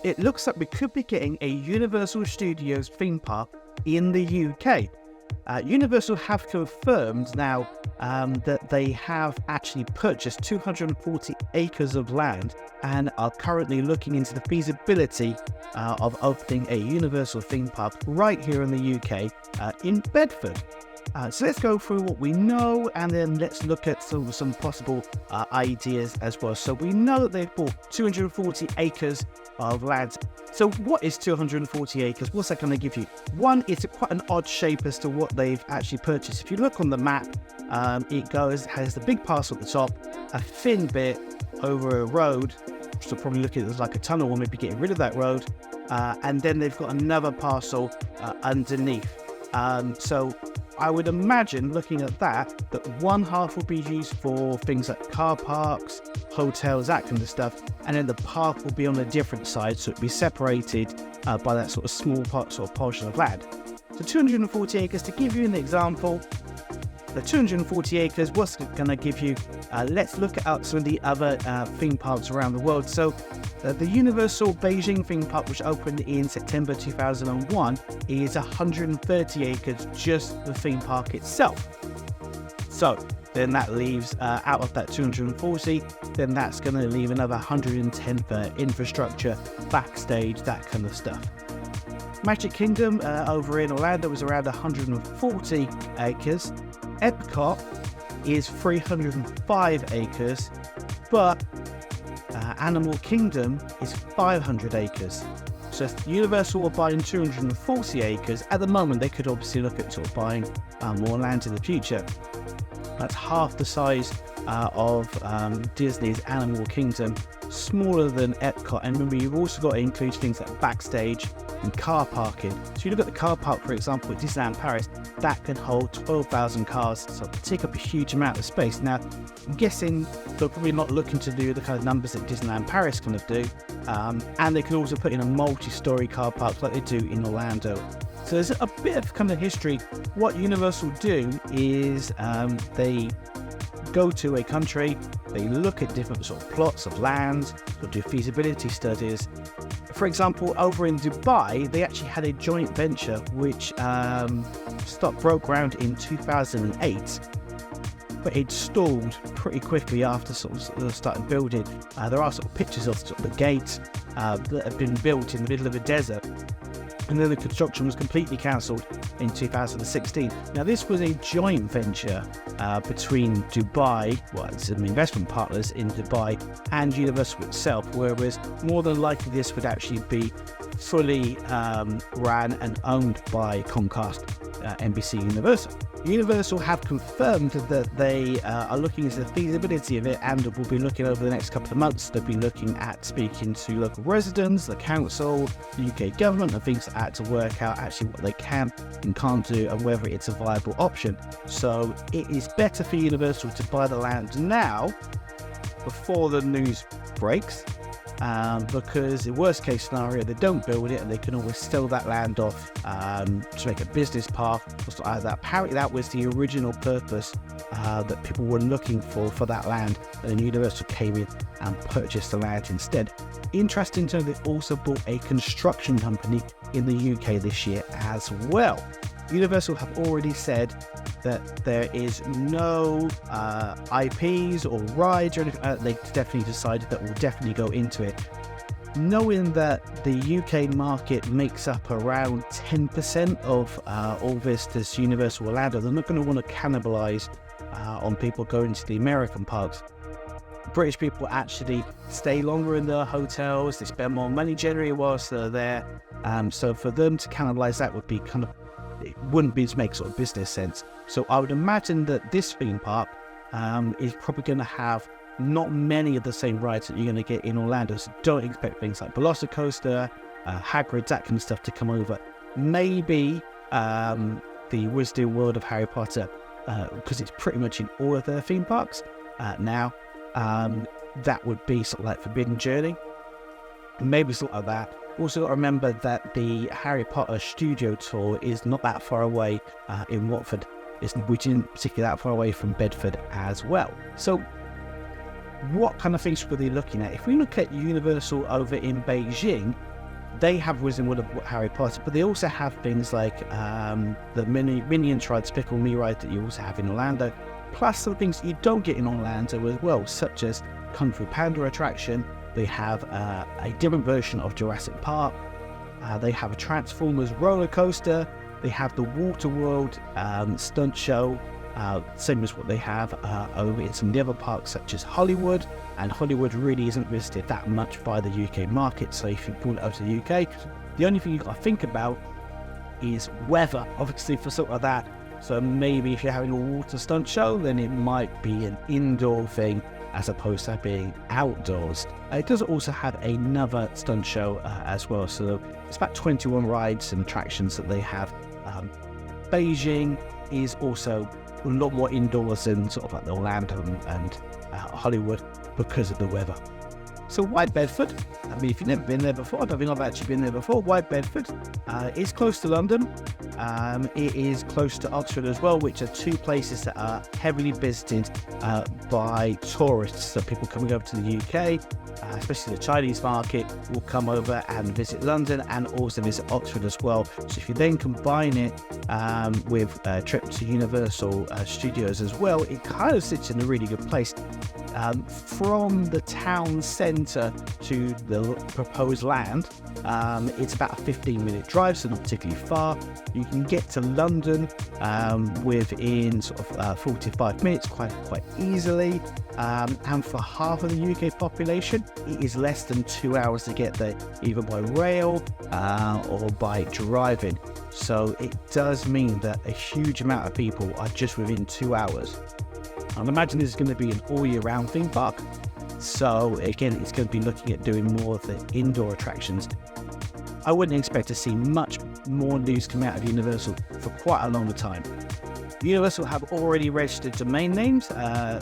it looks like we could be getting a Universal Studios theme park in the UK. Universal have confirmed now that they have actually purchased 240 acres of land and are currently looking into the feasibility of opening a Universal theme park right here in the UK in Bedford. So let's go through what we know, and then let's look at some possible ideas as well. So we know that they've bought 240 acres of land. So what is 240 acres? What's that going to give you? One, it's quite an odd shape as to what they've actually purchased. If you look on the map, it has the big parcel at the top, a thin bit over a road, so probably look at it as like a tunnel, or maybe getting rid of that road, and then they've got another parcel underneath. So I would imagine, looking at that one half will be used for things like car parks, hotels, that kind of stuff, and then the park will be on a different side, so it'll be separated by that sort of small portion of land. So 240 acres, to give you an example, the 240 acres, what's going to give you? Let's look at some of the other theme parks around the world. So the Universal Beijing theme park, which opened in September 2001, is 130 acres, just the theme park itself. So then that leaves, out of that 240, then that's going to leave another 110 for infrastructure, backstage, that kind of stuff. Magic Kingdom over in Orlando was around 140 acres. Epcot is 305 acres, but Animal Kingdom is 500 acres. So if Universal were buying 240 acres, at the moment they could obviously look at sort of buying more land in the future. That's half the size of Disney's Animal Kingdom, smaller than Epcot. And remember, you've also got to include things like backstage and car parking. So you look at the car park, for example, at Disneyland Paris, that can hold 12,000 cars, so it'll take up a huge amount of space. Now, I'm guessing they're probably not looking to do the kind of numbers that Disneyland Paris kind of do, and they can also put in a multi-story car park like they do in Orlando. So there's a bit of kind of history. What Universal do is they go to a country, they look at different sort of plots of land, they'll do feasibility studies. For example, over in Dubai, they actually had a joint venture which broke ground in 2008, but it stalled pretty quickly after sort of started building. There are sort of pictures of sort of the gates that have been built in the middle of a desert, and then the construction was completely cancelled in 2016. Now, this was a joint venture between Dubai, some investment partners in Dubai, and Universal itself, whereas more than likely this would actually be fully ran and owned by Comcast, NBC Universal. Universal have confirmed that they are looking into the feasibility of it, and will be looking over the next couple of months. They'll be looking at speaking to local residents, the council, the UK government, and things like that to work out actually what they can and can't do and whether it's a viable option. So it is better for Universal to buy the land now before the news breaks, because in worst case scenario they don't build it and they can always sell that land off to make a business park or something like that. Apparently that was the original purpose that people were looking for that land, and then Universal came in and purchased the land instead. Interesting to know, they've also bought a construction company in the UK this year as well. Universal have already said that there is no IPs or rides or anything. They definitely decided that we'll definitely go into it. Knowing that the UK market makes up around 10% of all this Universal Orlando, they're not going to want to cannibalise on people going to the American parks. British people actually stay longer in their hotels, they spend more money generally whilst they're there. So for them to cannibalise that would be it wouldn't be to make sort of business sense. So I would imagine that this theme park is probably going to have not many of the same rides that you're going to get in Orlando. So don't expect things like Velocicoaster, Hagrid, that kind of stuff to come over. Maybe the Wizarding World of Harry Potter, because it's pretty much in all of their theme parks now. That would be sort of like Forbidden Journey, maybe something like that. Also got to remember that the Harry Potter studio tour is not that far away in Watford, which isn't particularly that far away from Bedford as well. So what kind of things were they looking at? If we look at Universal over in Beijing, they have risen with Harry Potter, but they also have things like the Minions ride, Despicable Me ride that you also have in Orlando, plus some things you don't get in Orlando as well, such as Kung Fu Panda attraction. They have a different version of Jurassic Park. They have a Transformers roller coaster. They have the Water World stunt show, same as what they have over in some of the other parks such as Hollywood. And Hollywood really isn't visited that much by the UK market, so if you pull it out to the UK, the only thing you've got to think about is weather, obviously, for something like that. So maybe if you're having a water stunt show, then it might be an indoor thing as opposed to being outdoors. It does also have another stunt show as well, so it's about 21 rides and attractions that they have. Beijing is also a lot more indoors than sort of like the Orlando and Hollywood because of the weather. So why Bedford? I mean, if you've never been there before, I don't think I've actually been there before. Why Bedford? It's close to London. It is close to Oxford as well, which are two places that are heavily visited by tourists. So people coming over to the UK, especially the Chinese market, will come over and visit London and also visit Oxford as well. So if you then combine it with a trip to Universal Studios as well, it kind of sits in a really good place. From the town centre to the proposed land, it's about a 15-minute drive, so not particularly far. You can get to London within sort of 45 minutes quite easily, and for half of the UK population, it is less than 2 hours to get there, either by rail or by driving. So it does mean that a huge amount of people are just within 2 hours. I'd imagine this is going to be an all-year-round theme park. So again, it's going to be looking at doing more of the indoor attractions. I wouldn't expect to see much more news come out of Universal for quite a long time. Universal have already registered domain names,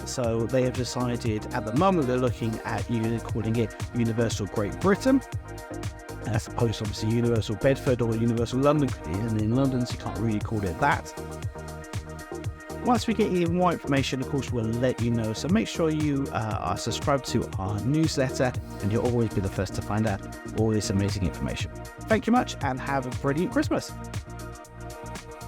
so they have decided at the moment they're looking at calling it Universal Great Britain, as opposed to obviously Universal Bedford or Universal London, and in London, so you can't really call it that. Once we get even more information, of course, we'll let you know. So make sure you are subscribed to our newsletter and you'll always be the first to find out all this amazing information. Thank you much and have a brilliant Christmas.